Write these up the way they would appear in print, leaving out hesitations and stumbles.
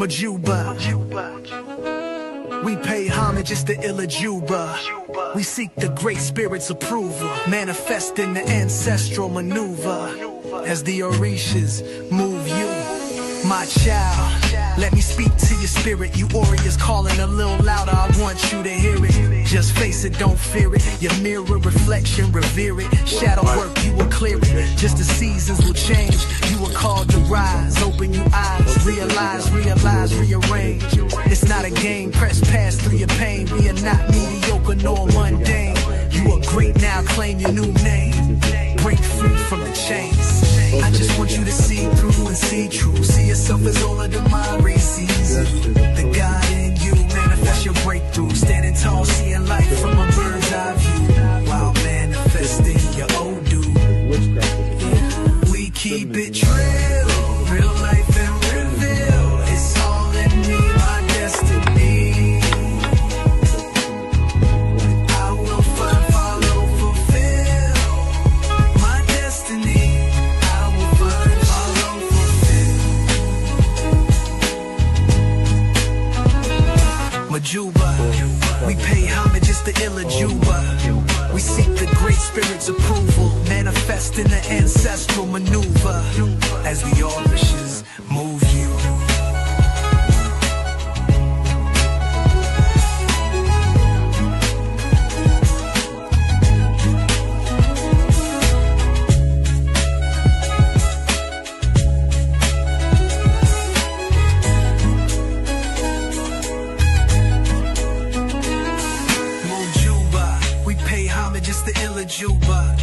Majuba. We pay homage, it's the Illa Juba. We seek the Great Spirit's approval, manifesting the ancestral maneuver. As the Orishas move you, my child, let me speak to your spirit. You warriors calling a little louder, I want you to hear it. Just face it, don't fear it. Your mirror reflection, revere it. Shadow work, you will clear it. Just the seasons will change. You are called to rise. Open your eyes, realize, rearrange. It's not a game, press past through your pain. We are not mediocre nor mundane. You are great now, claim your new name. Break free from the chains. I just want you to see through and see true. See yourself as all of the mind sees you. The God in you, manifest your breakthrough. Standing tall, seeing life from a bird's eye view. While manifesting your Odu. We keep it real, real life and reveal. It's all in me, my destiny. I will find, follow, fulfill my destiny. Majuba, we pay homage, it's the Illa Juba. We seek the Great Spirit's approval, manifesting the ancestral maneuver. As the Orishas move you. Just the Illa Juba.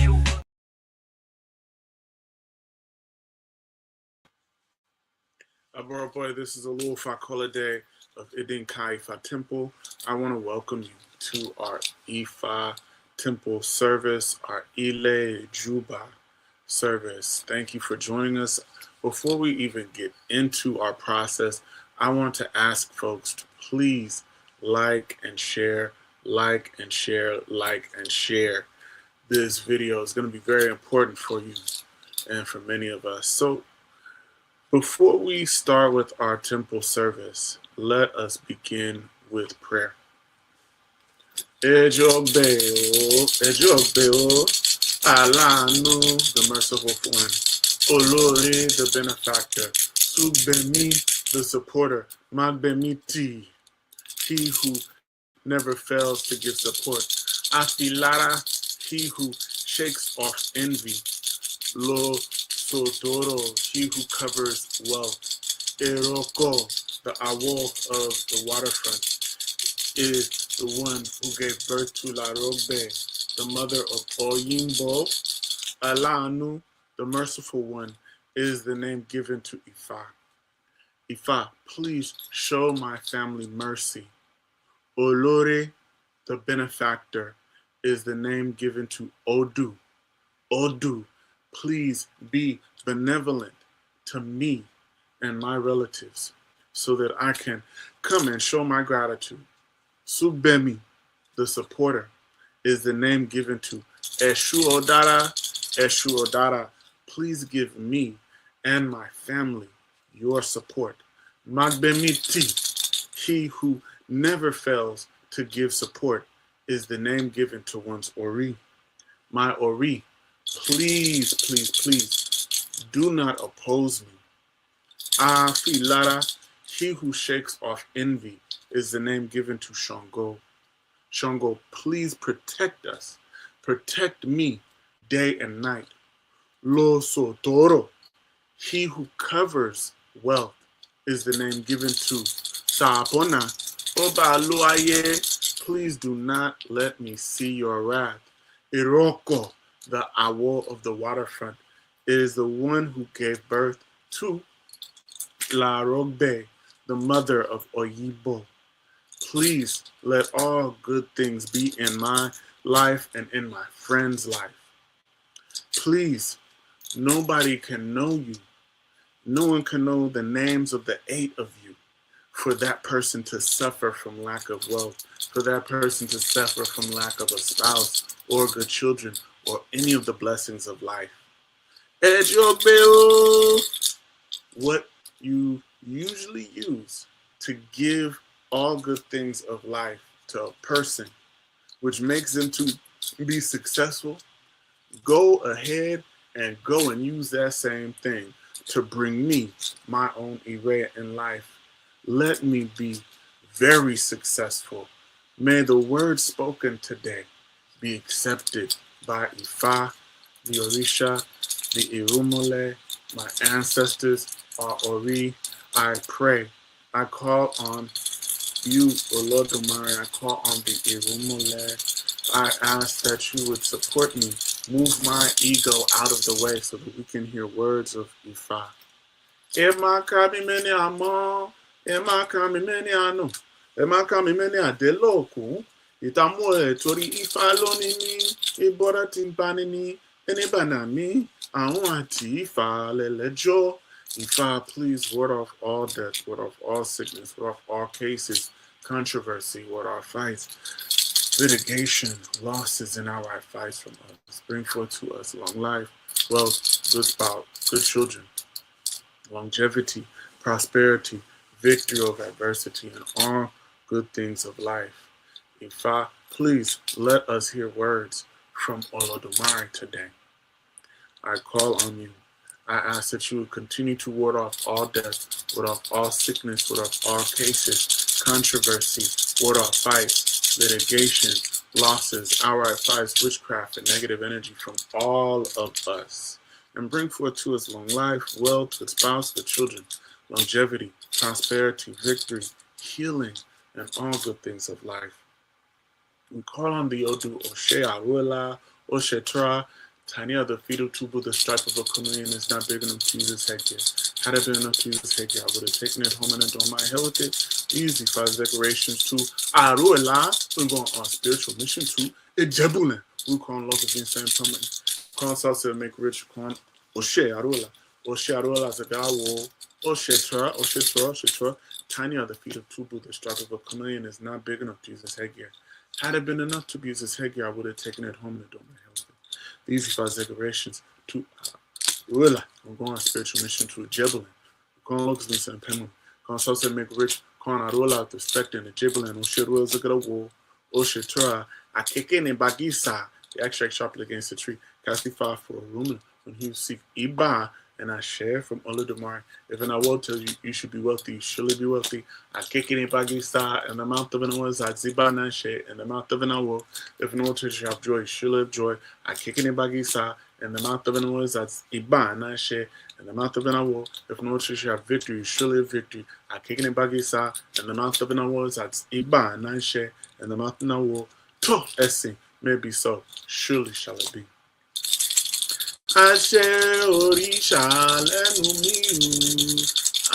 Abora boy, this is Oluofa Kolade of Idinka Ifa Temple. I want to welcome you to our Ifa Temple service, our Ile Juba service. Thank you for joining us. Before we even get into our process, I want to ask folks to please like and share this video. Is going to be very important for you and for many of us. So before we start with our temple service, let us begin with prayer. Ejogbe Alanu, the merciful one. Olori, the benefactor. Sugbemi, the supporter. Magbemiti, he who never fails to give support. Afilara, he who shakes off envy. Lo Sotoro, he who covers wealth. Eroko, the awo of the waterfront, is the one who gave birth to La Rogbe, the mother of Oyimbo. Alanu, the merciful one, is the name given to Ifa. Ifa, please show my family mercy. Olore, the benefactor, is the name given to Odu. Odu, please be benevolent to me and my relatives so that I can come and show my gratitude. Sugbemi, the supporter, is the name given to Eshu Odara. Eshu Odara, please give me and my family your support. Magbemiti, he who never fails to give support, is the name given to one's Ori. My Ori, please, please, please, do not oppose me. Afilara, he who shakes off envy, is the name given to Shango. Shango, please protect us. Protect me day and night. Lo Sotoro, he who covers wealth, is the name given to Saapona. Oba Luaye, please do not let me see your wrath. Iroko, the awo of the waterfront, is the one who gave birth to La Rogbe, the mother of Oyibo. Please let all good things be in my life and in my friend's life. Please, nobody can know you. No one can know the names of the 8 of you for that person to suffer from lack of wealth, for that person to suffer from lack of a spouse or good children or any of the blessings of life. What you usually use to give all good things of life to a person, which makes them to be successful, go ahead and go and use that same thing to bring me my own Irea in life. Let me be very successful. May the word spoken today be accepted by Ifa, the Orisha, the Irumole, my ancestors, our Ori. I pray. I call on you, Olodumare. I call on the Irumole. I ask that you would support me, move my ego out of the way so that we can hear words of Ifa. Emma kami meni amo, Emma kami meni anu, Emma kami meni adeloku. Ìtààmú ẹ̀ torí Ifá lónìí ní ìbọ̀dá tí ń bani ní ẹni bànà mí àwọn àti Ifá lẹ́lẹ́jọ́. Ifá, please ward off all death, ward off all sickness, ward off all cases, controversy, ward off fights, litigation, losses in our fights from us. Bring forth to us long life, wealth, good spouse, good children, longevity, prosperity, victory over adversity, and all good things of life. Ifa, please let us hear words from Olodumare today. I call on you. I ask that you would continue to ward off all death, ward off all sickness, ward off all cases, controversy, ward off fights, litigation, losses, outright fights, witchcraft, and negative energy from all of us. And bring forth to us long life, wealth, good spouse, good children, longevity, prosperity, victory, healing, and all good things of life. We call on the Odu Oshe Arula, Oshe Tra, tiny other fetal tubu, the stripe of a chameleon is not big enough to use its headgear. Had it been enough to use its headgear, I would have taken it home and adorned my hair with it. Easy 5 decorations to Arula. We're going on spiritual mission to Ejebule. We call on local Vincent permanent. Call Salsa make rich, call Oshe Arula. Oshe Arula as a gawo. Oshe Tra, Oshe Tra, Oshe Tra. Tiny other fetal tubu, the stripe of a chameleon is not big enough to use its headgear. Had it been enough to use his headgear, I would have taken it home and adorned my hair with it. These are decorations to Ruela. I'm going on a spiritual mission to Jebelin. I'm going to Locust and Penman. Going to make rich. Going to roll out the spectre and the Jebelin. Oshe Ruels look at a wall. Oshe Tura. I kick in Bagisa. The extract sharply against the tree. Casting fire for a rumor when he seek Iba. And I share from Olodumare. If in I will tell you, you should be wealthy, you should be wealthy. I kick in Bagisa, and the mouth of an was I ziba nashe, and the mouth of an will. If no to have joy, you should have joy. I kick in Bagisa, and the mouth of an was I iba nashe, and the mouth of an will. If no to have victory, you should have victory. I kick in Bagisa, and the mouth of an was I iba nashe, and the mouth of an will. To essing, maybe so, surely shall it be. Àṣẹ òrìṣà lẹ́nu mi,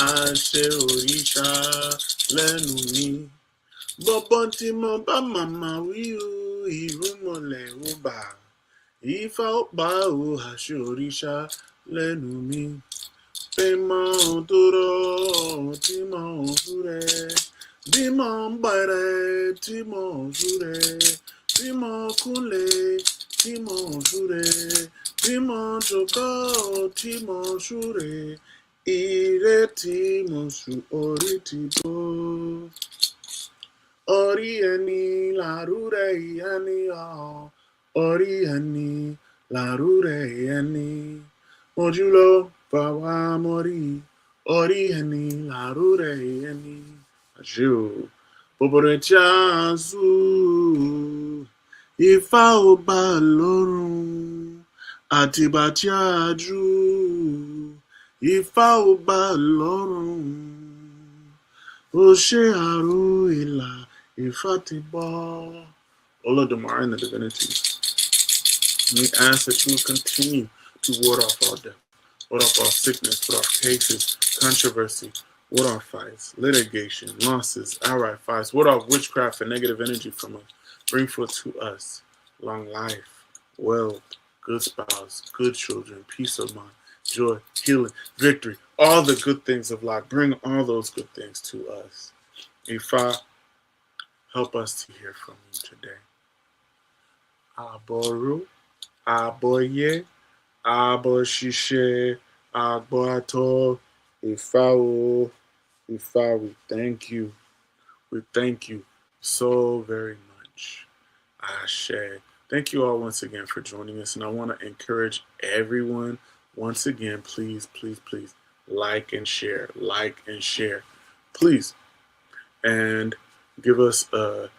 àṣẹ òrìṣà lẹ́nu mi. Bọ́bọ́ tí mo bá màmá wí o, ìrúmọlẹ̀ ó bà. Ifá ó pa o, àṣẹ òrìṣà lẹ́nu mi. Pé mọ́ tó rọ̀ tí mo súrẹ́, bí mo ń bẹ̀rẹ̀ tí mo súrẹ́, bí mo kúnlẹ̀ tí mo súrẹ́. Tí mo jókòó tí mo súre, ire tí mo sùn orí ti bó. Orí ẹni làrúrẹ ẹni ọ̀, orí ẹni làrúrẹ ẹni. Mojú ló fà wá mórí, orí ẹni làrúrẹ ẹni. Àṣẹ o, bòbòrò tí a zú, Ifá ò bá lọ́rùn. Àtìgbà tí a jú, Ifá ò bá lọ́rùn. Ó ṣe àrò ìlà, Ifá ti bọ́. Olodumare and the divinities, we ask that you will continue to ward off all death, ward off all sickness, ward off cases, controversy, ward off fights, litigation, losses, outright fights, ward off witchcraft and negative energy from us. Bring forth to us long life, wealth, good spouse, good children, peace of mind, joy, healing, victory, all the good things of life. Bring all those good things to us. Ifa, help us to hear from you today. Aboru, Aboye, Aboshishe, Aboato, Ifa o, Ifa, we thank you. We thank you so very much. Ashe. Thank you all once again for joining us. And I want to encourage everyone once again, please, please, please like and share, please. And give us a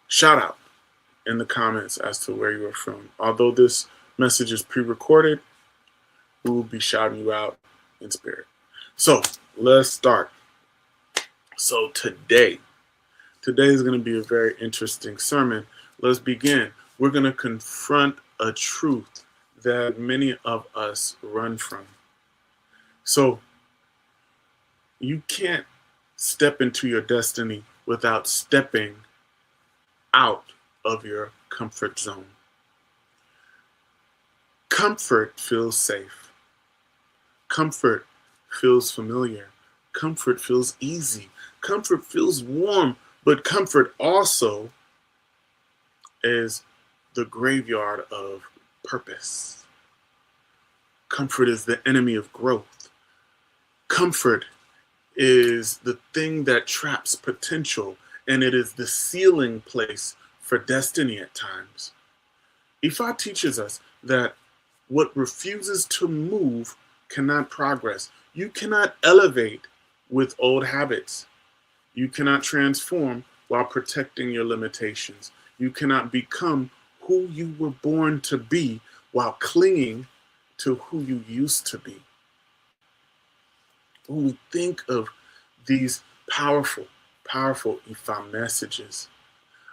shout out in the comments as to where you are from. Although this message is pre-recorded, we will be shouting you out in spirit. So let's start. So today is going to be a very interesting sermon. Let's begin. We're going to confront a truth that many of us run from. So you can't step into your destiny without stepping out of your comfort zone. Comfort feels safe. Comfort feels familiar. Comfort feels easy. Comfort feels warm. But comfort also is the graveyard of purpose. Comfort is the enemy of growth. Comfort is the thing that traps potential, and it is the ceiling place for destiny at times. Ifa teaches us that what refuses to move cannot progress. You cannot elevate with old habits. You cannot transform while protecting your limitations. You cannot become who you were born to be while clinging to who you used to be. When we think of these powerful, powerful Ifa messages,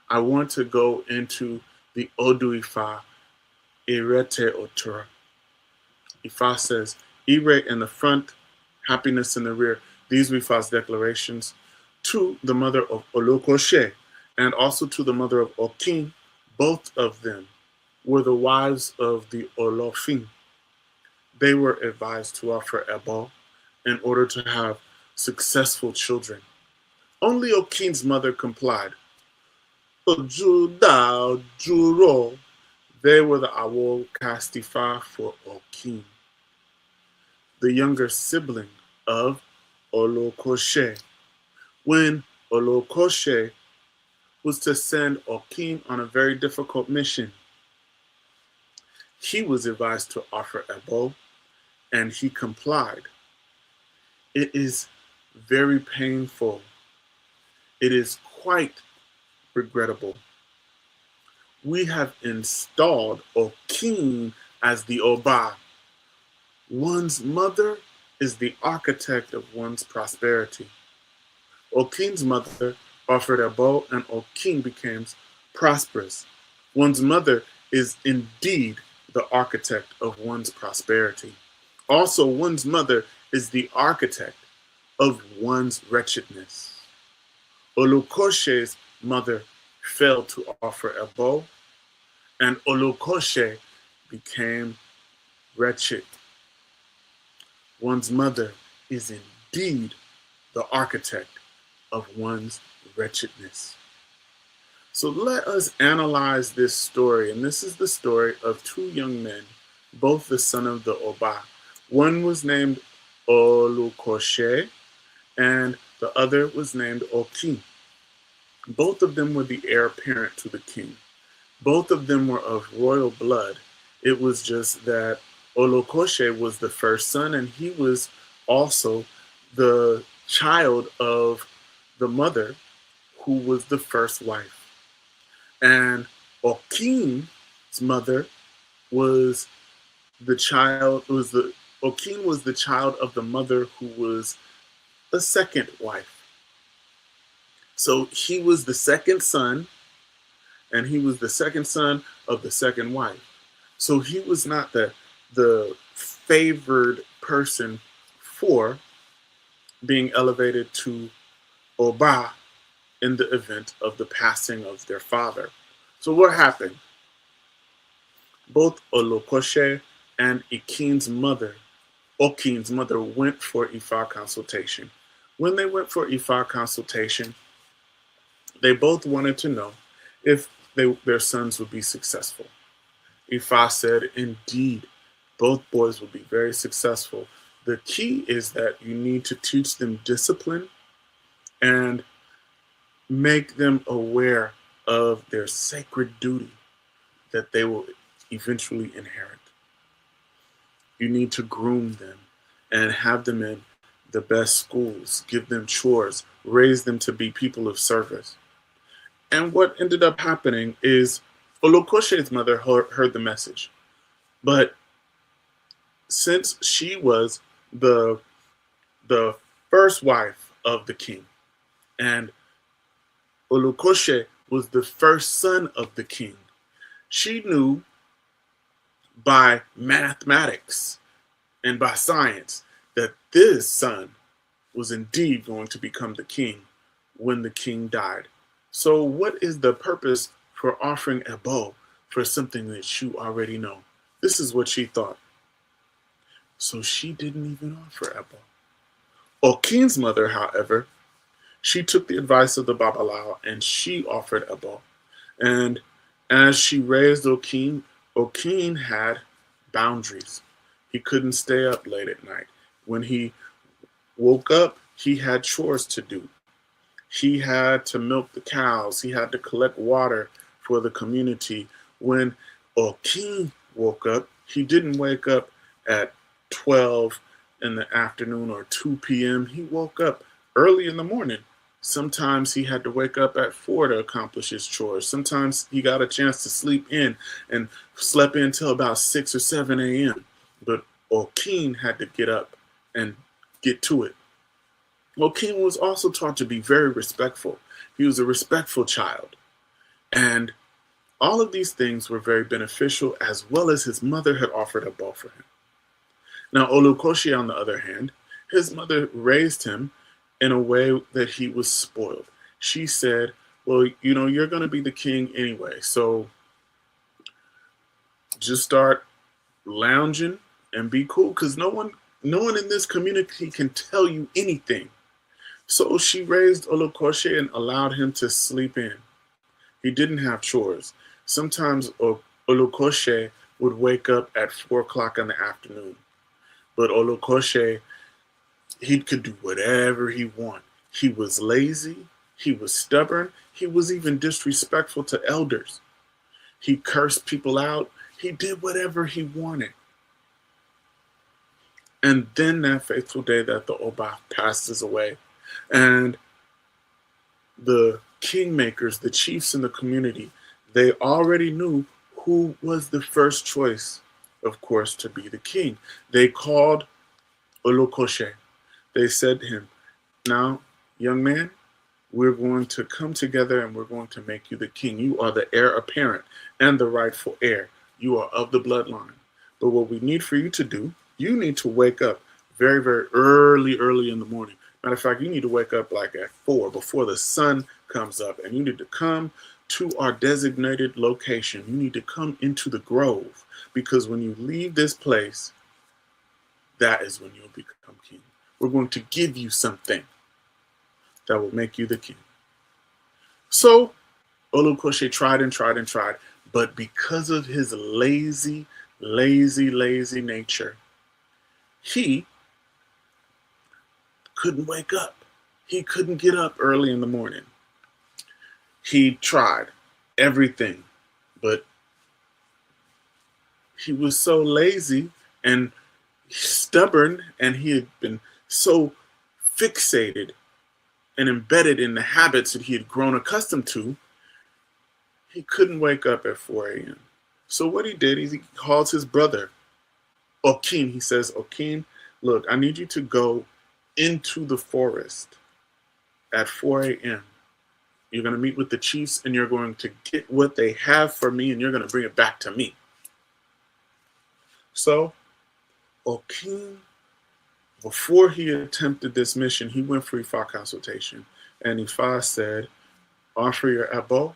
I want to go into the Odu Ifa, Irete Otura. Ifa says, Ire in the front, happiness in the rear. These were Ifa's declarations to the mother of Olokoshe and also to the mother of Okin. Both of them were the wives of the Olofin. They were advised to offer Ebo in order to have successful children. Only Okin's mother complied. Ojuda Ojuro. They were the Awo Castifa for Okin, the younger sibling of Olokoshe. When Olokoshe was to send Okin on a very difficult mission, he was advised to offer Ebo, and he complied. It is very painful. It is quite regrettable. We have installed Okin as the Oba. One's mother is the architect of one's prosperity. Okin's mother offered Ebo, and Okin became prosperous. One's mother is indeed the architect of one's prosperity. Also, one's mother is the architect of one's wretchedness. Olukoshe's mother failed to offer Ebo, and Olukoshe became wretched. One's mother is indeed the architect of one's wretchedness. So let us analyze this story. And this is the story of two young men, both the son of the Oba. One was named Olukoshe, and the other was named Okin. Both of them were the heir apparent to the king. Both of them were of royal blood. It was just that Olukoshe was the first son, and he was also the child of the mother, who was the first wife. And Okin's mother was the child, Okin was the child of the mother who was the second wife. So he was the second son, and he was the second son of the second wife. So he was not the favored person for being elevated to Oba in the event of the passing of their father. So what happened? Both Olukoshe and Okin's mother went for Ifa consultation. When they went for Ifa consultation, they both wanted to know if their sons would be successful. Ifa said, indeed, both boys will be very successful. The key is that you need to teach them discipline and make them aware of their sacred duty that they will eventually inherit. You need to groom them and have them in the best schools, give them chores, raise them to be people of service. And what ended up happening is Olokoshe's mother heard the message. But since she was the first wife of the king, and Olokoshe was the first son of the king, she knew by mathematics and by science that this son was indeed going to become the king when the king died. So what is the purpose for offering Ebo for something that you already know? This is what she thought. So she didn't even offer Ebo. Okin's mother, however, she took the advice of the Babalawo and she offered Ebo. And as she raised Okin, Okin had boundaries. He couldn't stay up late at night. When he woke up, he had chores to do. He had to milk the cows. He had to collect water for the community. When Okin woke up, he didn't wake up at 12 in the afternoon or 2 p.m. He woke up early in the morning. Sometimes he had to wake up at 4 to accomplish his chores. Sometimes he got a chance to sleep in and slept in till about 6 or 7 a.m. But Okin had to get up and get to it. Okin was also taught to be very respectful. He was a respectful child. And all of these things were very beneficial, as well as his mother had offered a bow for him. Now, Olukoshe, on the other hand, his mother raised him in a way that he was spoiled. She said, well, you know, you're going to be the king anyway, so just start lounging and be cool, because no one in this community can tell you anything. So she raised Olukoshe and allowed him to sleep in. He didn't have chores. Sometimes Olukoshe would wake up at 4 o'clock in the afternoon. But Olukoshe, he could do whatever he wanted. He was lazy. He was stubborn. He was even disrespectful to elders. He cursed people out. He did whatever he wanted. And then that fateful day that the Oba passes away, and the kingmakers, the chiefs in the community, they already knew who was the first choice, of course, to be the king. They called Olukoshe. They said to him, now, young man, we're going to come together and we're going to make you the king. You are the heir apparent and the rightful heir. You are of the bloodline. But what we need for you to do, you need to wake up very, very early in the morning. Matter of fact, you need to wake up like at 4 before the sun comes up, and you need to come to our designated location. You need to come into the grove, because when you leave this place, that is when you'll become king. We're going to give you something that will make you the king. So Olukoshe tried and tried and tried, but because of his lazy nature, he couldn't wake up. He couldn't get up early in the morning. He tried everything, but he was so lazy and stubborn, and he had been so fixated and embedded in the habits that he had grown accustomed to, he couldn't wake up at 4 a.m. So what he did is he calls his brother, Okin. He says, Okin, look, I need you to go into the forest at 4 a.m. You're going to meet with the chiefs and you're going to get what they have for me and you're going to bring it back to me. So Okin, before he attempted this mission, he went for Ifa consultation. And Ifa said, offer your Ebo,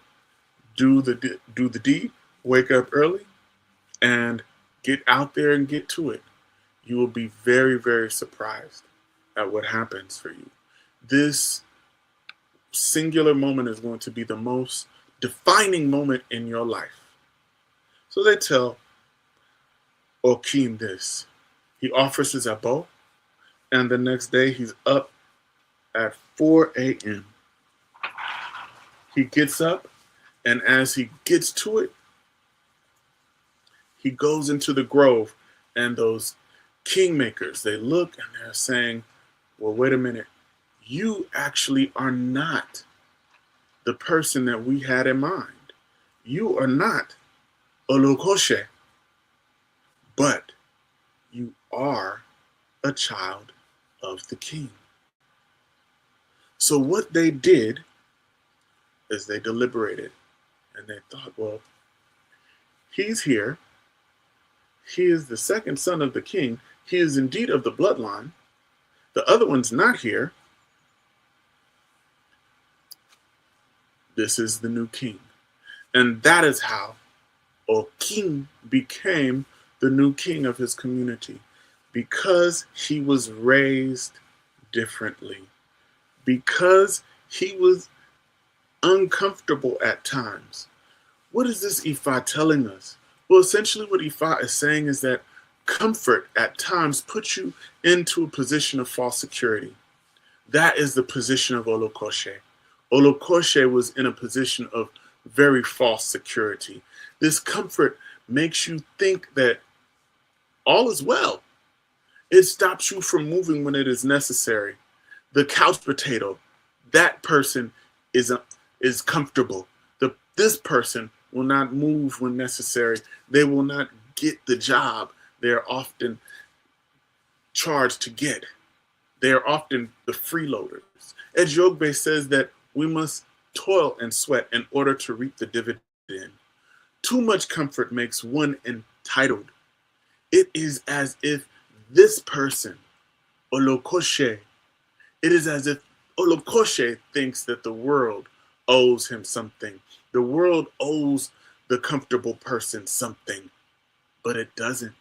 do the deed, wake up early, and get out there and get to it. You will be very, very surprised at what happens for you. This singular moment is going to be the most defining moment in your life. So they tell Okin this. He offers his Ebo, and the next day he's up at 4 a.m. He gets up, and as he gets to it, he goes into the grove, and those kingmakers, they look and they're saying, well, wait a minute. You actually are not the person that we had in mind. You are not Olokoshe, but you are a child of the king. So what they did is they deliberated and they thought, well, he's here. He is the second son of the king. He is indeed of the bloodline. The other one's not here. This is the new king. And that is how Okin became the new king of his community, because he was raised differently, because he was uncomfortable at times. What is this Ifa telling us? Well, essentially what Ifa is saying is that comfort at times puts you into a position of false security. That is the position of Olokoshe. Olokoshe was in a position of very false security. This comfort makes you think that all is well. It stops you from moving when it is necessary. The couch potato, that person is comfortable. This person will not move when necessary. They will not get the job they are often charged to get. They are often the freeloaders. Ejogbe says that we must toil and sweat in order to reap the dividend. Too much comfort makes one entitled. It is as if this person, Olokoshe, it is as if Olokoshe thinks that the world owes him something. The world owes the comfortable person something, but it doesn't.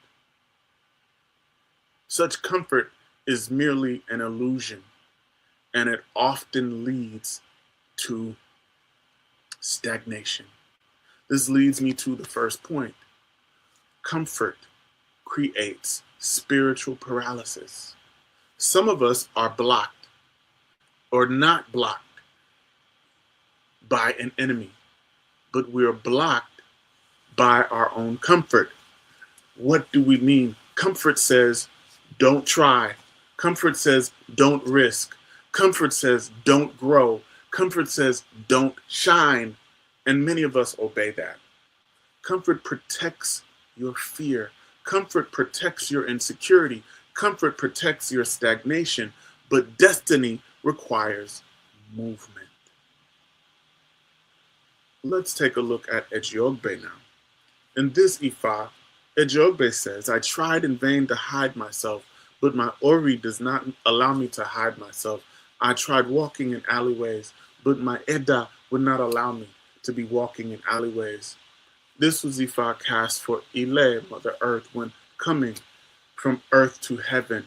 Such comfort is merely an illusion, and it often leads to stagnation. This leads me to the first point. Comfort creates spiritual paralysis. Some of us are blocked or not blocked by an enemy, but we are blocked by our own comfort. What do we mean? Comfort says, don't try. Comfort says, don't risk. Comfort says, don't grow. Comfort says, don't shine. And many of us obey that. Comfort protects your fear. Comfort protects your insecurity. Comfort protects your stagnation. But destiny requires movement. Let's take a look at Ejiogbe now. In this Ifa, Ejiogbe says, I tried in vain to hide myself, but my Ori does not allow me to hide myself. I tried walking in alleyways, but my Eda would not allow me to be walking in alleyways. This was Ifa cast for Ile, Mother Earth, when coming from earth to heaven,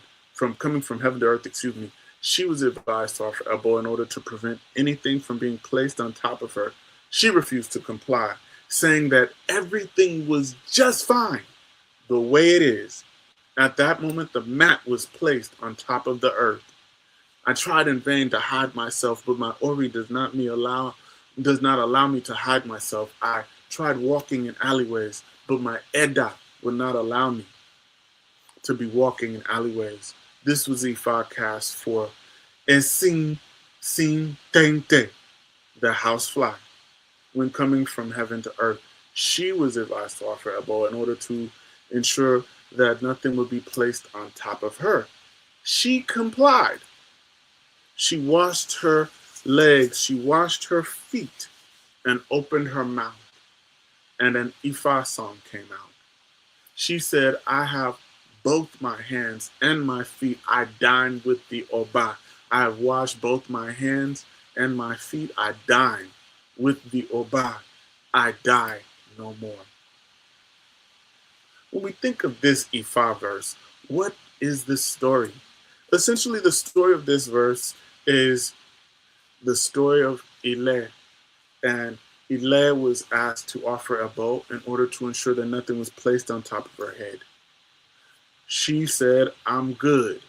coming from heaven to earth, she was advised to offer elbow in order to prevent anything from being placed on top of her. She refused to comply, saying that everything was just fine the way it is. At that moment, the mat was placed on top of the earth. I tried in vain to hide myself, but my Ori does not allow me to hide myself. I tried walking in alleyways, but my Eda would not allow me to be walking in alleyways. This was Ifa cast for Esin Sin Tente, the housefly. When coming from heaven to earth, she was advised to offer elbow in order to ensure that nothing would be placed on top of her. She complied. She washed her legs, she washed her feet, and opened her mouth. And an Ifa song came out. She said, I have both my hands and my feet. I dine with the Oba. I have washed both my hands and my feet. I dine with the Oba. I die no more. When we think of this Ifa verse, what is the story? Essentially, the story of this verse is the story of Ile. And Ile was asked to offer a bow in order to ensure that nothing was placed on top of her head. She said, I'm good.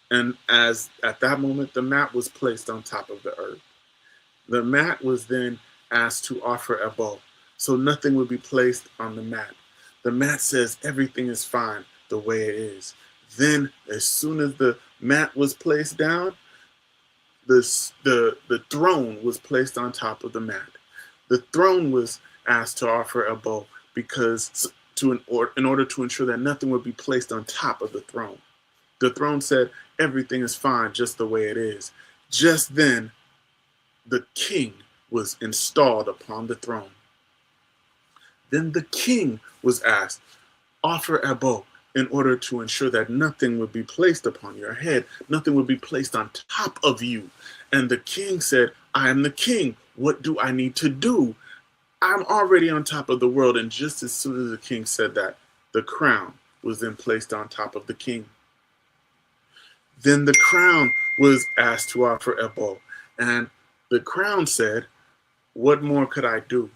And as at that moment, the mat was placed on top of the earth. The mat was then asked to offer a bow, so nothing would be placed on the mat. The mat says everything is fine the way it is. Then, as soon as the mat was placed down, the throne was placed on top of the mat. The throne was asked to offer a bow because in order to ensure that nothing would be placed on top of the throne. The throne said everything is fine just the way it is. Just then, the king was installed upon the throne. Then the king was asked, offer a bow in order to ensure that nothing would be placed upon your head, nothing would be placed on top of you. And the king said, I am the king. What do I need to do? I'm already on top of the world. And just as soon as the king said that, the crown was then placed on top of the king. Then the crown was asked to offer a bow. And the crown said, what more could I do?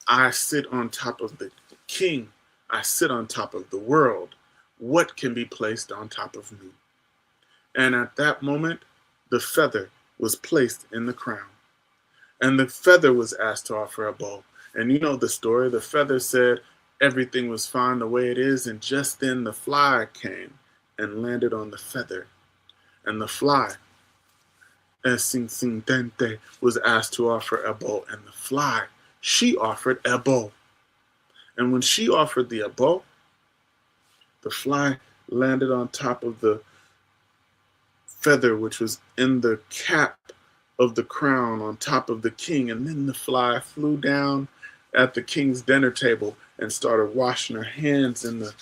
I sit on top of the king. I sit on top of the world. What can be placed on top of me? And at that moment, the feather was placed in the crown. And the feather was asked to offer a bow. And you know the story. The feather said everything was fine the way it is. And just then the fly came and landed on the feather. And the fly, was asked to offer a bow. And the fly, she offered a bow. And when she offered the bow, the fly landed on top of the feather, which was in the cap of the crown on top of the king. And then the fly flew down at the king's dinner table and started washing her hands in the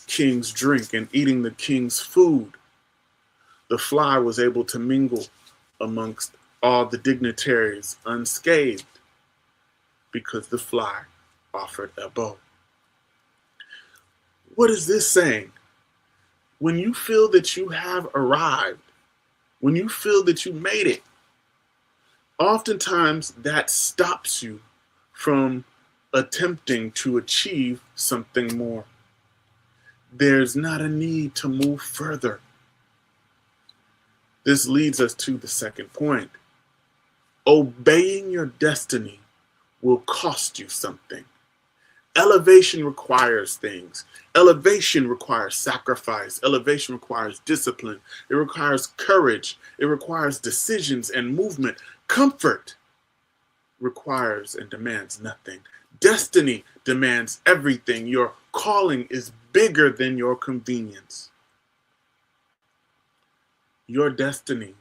king's drink and eating the king's food. The fly was able to mingle amongst all the dignitaries unscathed because the fly offered a bow. What is this saying? When you feel that you have arrived, when you feel that you made it, oftentimes that stops you from attempting to achieve something more. There's not a need to move further. This leads us to the second point. Obeying your destiny will cost you something. Elevation requires things. Elevation requires sacrifice. Elevation requires discipline. It requires courage. It requires decisions and movement. Comfort requires and demands nothing. Destiny demands everything. Your calling is bigger than your convenience. Your destiny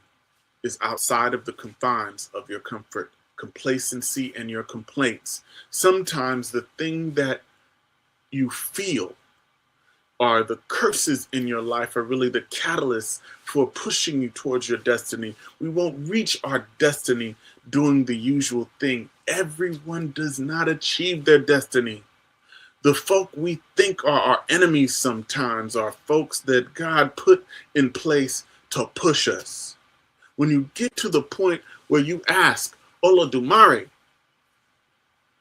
is outside of the confines of your comfort, complacency, and your complaints. Sometimes the thing that you feel are the curses in your life are really the catalyst for pushing you towards your destiny. We won't reach our destiny doing the usual thing. Everyone does not achieve their destiny. The folk we think are our enemies sometimes are folks that God put in place to push us. When you get to the point where you ask, Olodumare,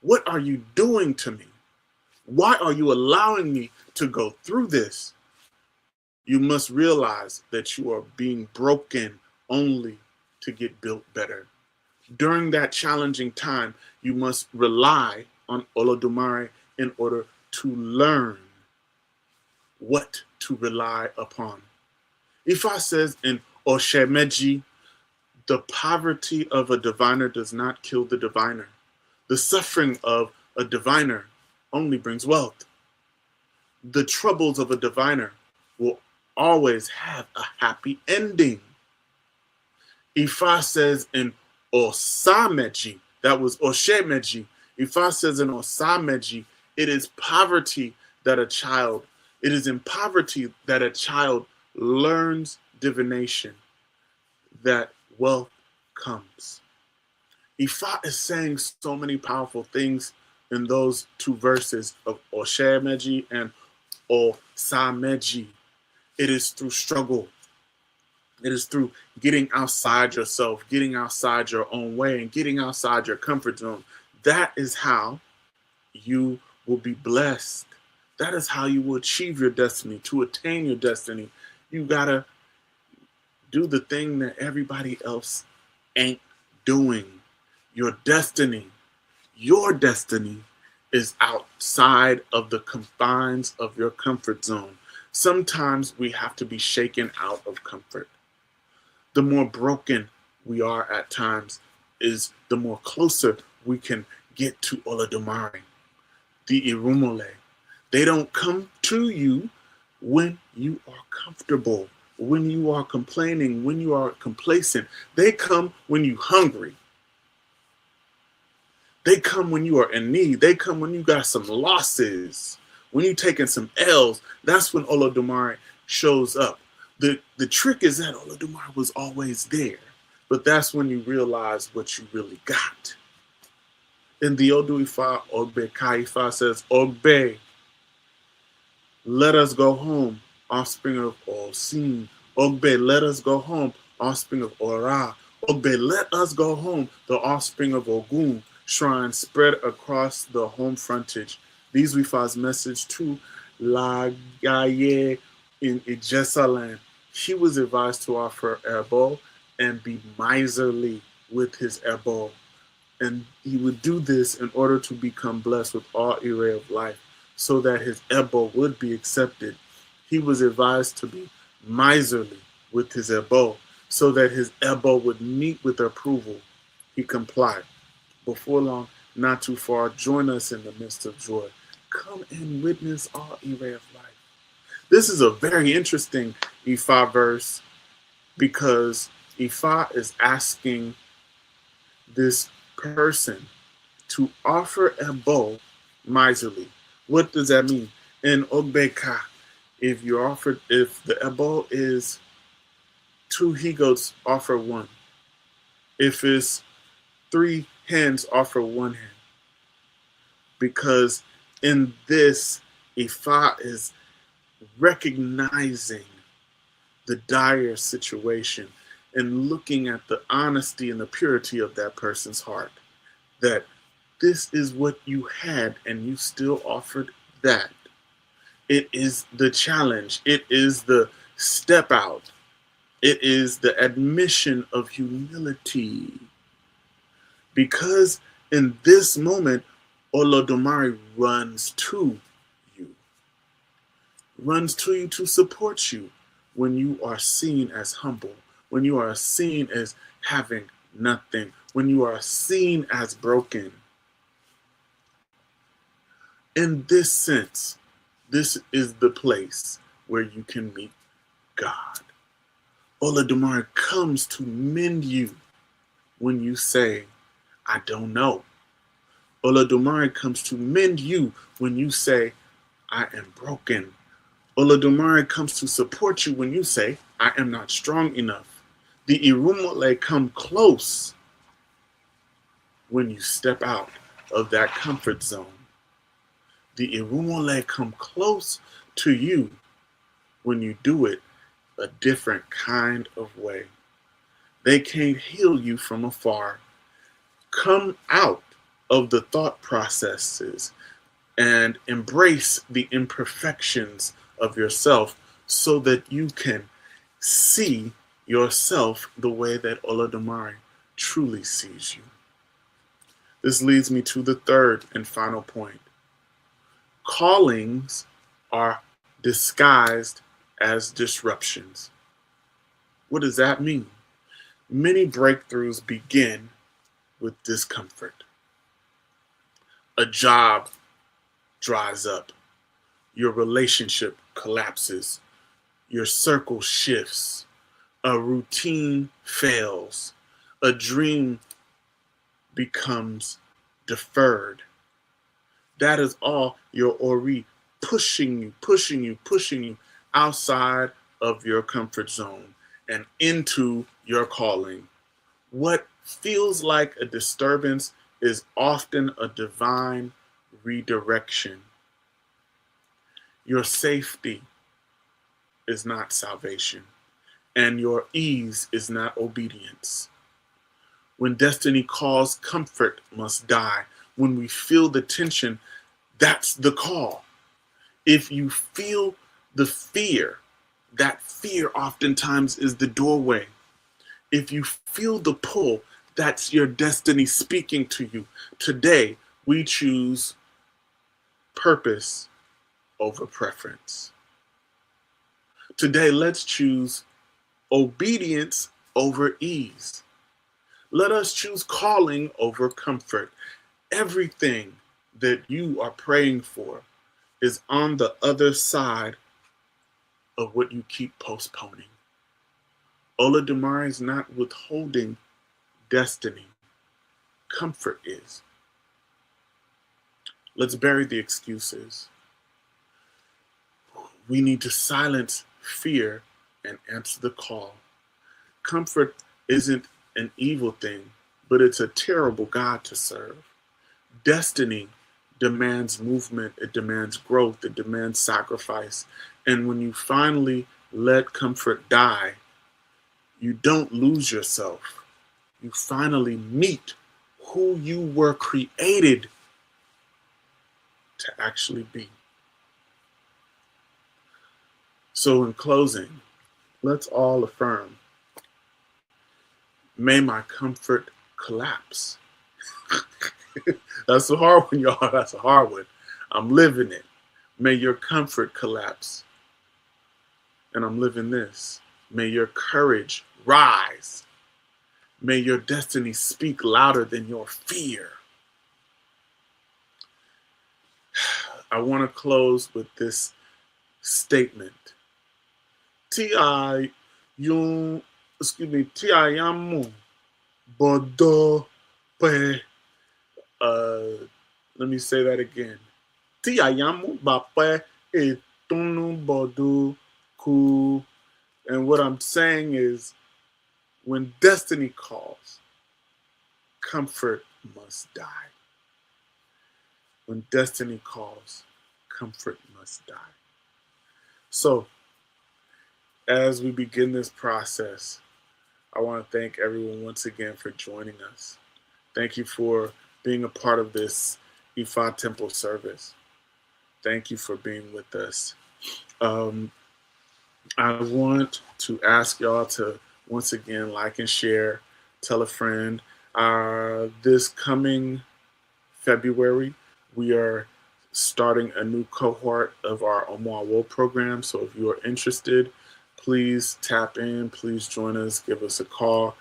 what are you doing to me? Why are you allowing me to go through this? You must realize that you are being broken only to get built better. During that challenging time, you must rely on Olodumare in order to learn what to rely upon. Ifa says in Oshemeji, the poverty of a diviner does not kill the diviner. The suffering of a diviner only brings wealth. The troubles of a diviner will always have a happy ending. Ifa says in Osameji, that was Oshemeji. Ifa says in Osameji, it is in poverty that a child learns divination, that wealth comes. Ifa is saying so many powerful things in those two verses of Oshemeji and Osameji. It is through struggle. It is through getting outside yourself, getting outside your own way, and getting outside your comfort zone. That is how you will be blessed. That is how you will achieve your destiny. To attain your destiny, you gotta Do the thing that everybody else ain't doing. Your destiny is outside of the confines of your comfort zone. Sometimes we have to be shaken out of comfort. The more broken we are at times is the more closer we can get to Olodumare, the Irumole. They don't come to you when you are comfortable, when you are complaining, when you are complacent. They come when you're hungry. They come when you are in need. They come when you got some losses, when you're taking some L's. That's when Olodumare shows up. The trick is that Olodumare was always there, but that's when you realize what you really got. In the Odu Ifa, Ogbe Kaifa says, Ogbe, let us go home, offspring of Osin. Ogbe, let us go home, offspring of Ora. Ogbe, let us go home, the offspring of Ogun. Shrine spread across the home frontage. These Wifa's message to Lagaye in Ijesaland. He was advised to offer Ebo and be miserly with his Ebo. And he would do this in order to become blessed with all array of life, so that his Ebo would be accepted. He was advised to be miserly with his Ebo, so that his Ebo would meet with approval. He complied. Before long, not too far, join us in the midst of joy. Come and witness all array of life. This is a very interesting Ifa verse, because Ifa is asking this person to offer Ebo miserly. What does that mean? In Ogbeka, if the Ebo is 2 he-goats, offer 1. If it's 3 hens, offer 1 hen. Because in this, Ifa is recognizing the dire situation and looking at the honesty and the purity of that person's heart. That this is what you had and you still offered that. It is the challenge. It is the step out. It is the admission of humility. Because in this moment, Olodumare runs to you to support you when you are seen as humble, when you are seen as having nothing, when you are seen as broken. In this sense, this is the place where you can meet God. Olodumare comes to mend you when you say, I don't know. Olodumare comes to mend you when you say, I am broken. Olodumare comes to support you when you say, I am not strong enough. The Irumole come close when you step out of that comfort zone. The Irumole come close to you when you do it a different kind of way. They can't heal you from afar. Come out of the thought processes and embrace the imperfections of yourself so that you can see yourself the way that Olodumare truly sees you. This leads me to the third and final point. Callings are disguised as disruptions. What does that mean? Many breakthroughs begin with discomfort. A job dries up. Your relationship collapses. Your circle shifts. A routine fails. A dream becomes deferred. That is all your Ori pushing you outside of your comfort zone and into your calling. What feels like a disturbance is often a divine redirection. Your safety is not salvation, and your ease is not obedience. When destiny calls, comfort must die. When we feel the tension, that's the call. If you feel the fear, that fear oftentimes is the doorway. If you feel the pull, that's your destiny speaking to you. Today, we choose purpose over preference. Today, let's choose obedience over ease. Let us choose calling over comfort. Everything that you are praying for is on the other side of what you keep postponing. Olodumare is not withholding destiny. Comfort is. Let's bury the excuses. We need to silence fear and answer the call. Comfort isn't an evil thing, but it's a terrible God to serve. Destiny demands movement, it demands growth, it demands sacrifice. And when you finally let comfort die, you don't lose yourself. You finally meet who you were created to actually be. So in closing, let's all affirm, may my comfort collapse. That's a hard one, y'all. That's a hard one. I'm living it. May your comfort collapse. And I'm living this. May your courage rise. May your destiny speak louder than your fear. I want to close with this statement. Ti yamu bodo pe. Let me say that again. Ti yamu bape etunu bodo ku. And what I'm saying is, when destiny calls, comfort must die. When destiny calls, comfort must die. So, as we begin this process, I want to thank everyone once again for joining us. Thank you for being a part of this Ifa Temple service. Thank you for being with us. I want to ask y'all to once again like and share, tell a friend. This coming February, we are starting a new cohort of our Omoawo program. So if you are interested, please tap in, please join us, give us a call.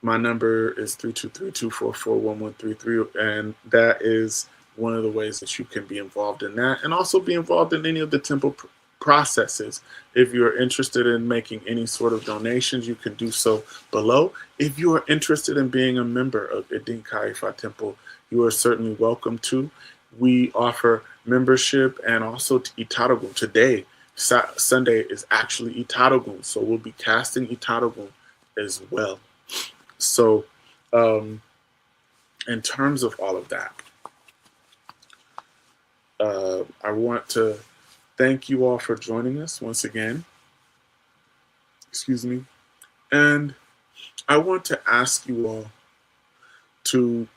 My number is 323-244-1133, and that is one of the ways that you can be involved in that, and also be involved in any of the temple processes. If you're interested in making any sort of donations, you can do so below. If you are interested in being a member of Idinka Ifa Temple, you are certainly welcome to. We offer membership and also Itarogun. Today, Sunday, is actually Itarogun, so we'll be casting Itarogun as well. So in terms of all of that, I want to thank you all for joining us once again. Excuse me. And I want to ask you all to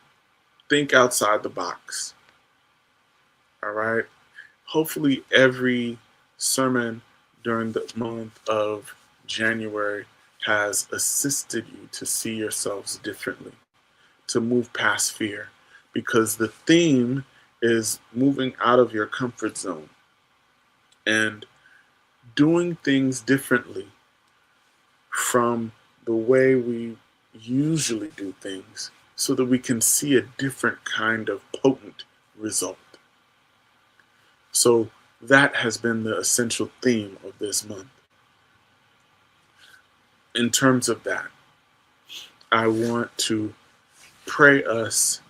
think outside the box. All right? Hopefully every sermon during the month of January has assisted you to see yourselves differently, to move past fear, because the theme is moving out of your comfort zone and doing things differently from the way we usually do things, so that we can see a different kind of potent result. So that has been the essential theme of this month. In terms of that, I want to pray us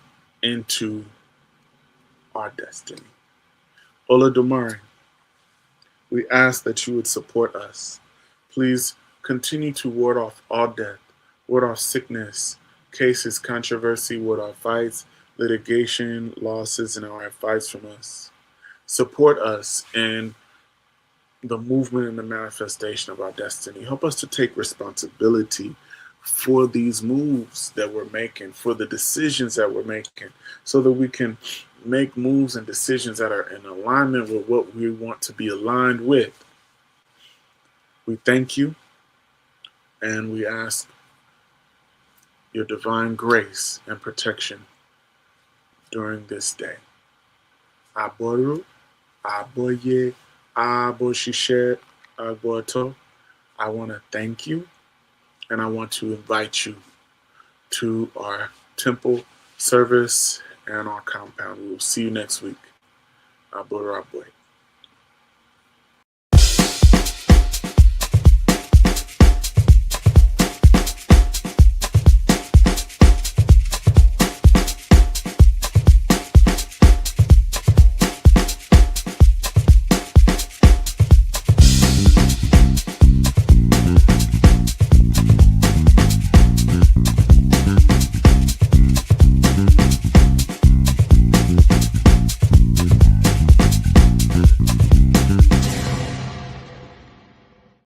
into our destiny. Olodumare, we ask that you would support us. Please continue to ward off all death, ward off sickness, cases, controversy, ward off fights, litigation, losses, and our fights from us. Support us in the movement and the manifestation of our destiny. Help us to take responsibility for these moves that we're making, for the decisions that we're making, so that we can make moves and decisions that are in alignment with what we want to be aligned with. We thank you and we ask your divine grace and protection during this day. Aboru, Aboye, Aboshishe, Aboto. I want to thank you and I want to invite you to our temple service and our compound. We will see you next week. Aboru, Aboy.